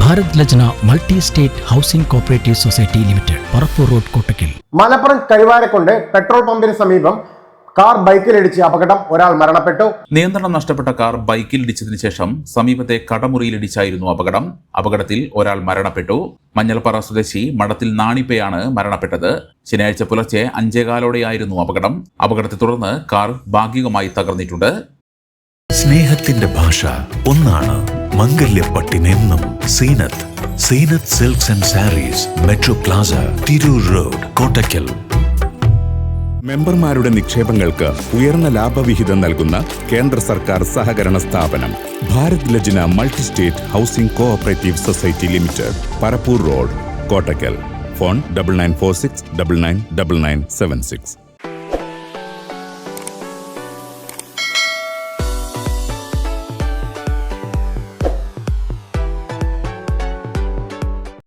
Bharat Lajna multi state housing cooperative society limited, Parappur road, Kottakkal. Malappuram Karuvarakundu petrol പമ്പിന് സമീപം car ബൈക്കിലിടിച്ച് അപകടം, ഒരാൾ മരണപ്പെട്ടു. നിയന്ത്രണം നഷ്ടപ്പെട്ട കാർ ബൈക്കിലിടിച്ചതിനു ശേഷം സമീപത്തെ കടമുറിയിലിടിച്ചായിരുന്നു അപകടം. അപകടത്തിൽ ഒരാൾ മരണപ്പെട്ടു. മഞ്ഞൾപ്പാറ സ്വദേശി മഠത്തിൽ നാണിപ്പയാണ് മരണപ്പെട്ടത്. ശനിയാഴ്ച പുലർച്ചെ 5:15 അപകടം. അപകടത്തെ തുടർന്ന് കാർ ഭാഗികമായി തകർന്നിട്ടുണ്ട്. സ്നേഹത്തിന്റെ ഭാഷ ഒന്നാണ്. മംഗല്യപ്പട്ടിനെന്നും Zeenath silks and sarees, metro plaza, Tirur road, Kottakkal. മെമ്പർമാരുടെ നിക്ഷേപങ്ങൾക്ക് ഉയർന്ന ലാഭവിഹിതം നൽകുന്ന കേന്ദ്ര സർക്കാർ സഹകരണ സ്ഥാപനം Bharat Lajna multi state housing cooperative society limited, Parappur road, Kottakkal. Phone 9946999976.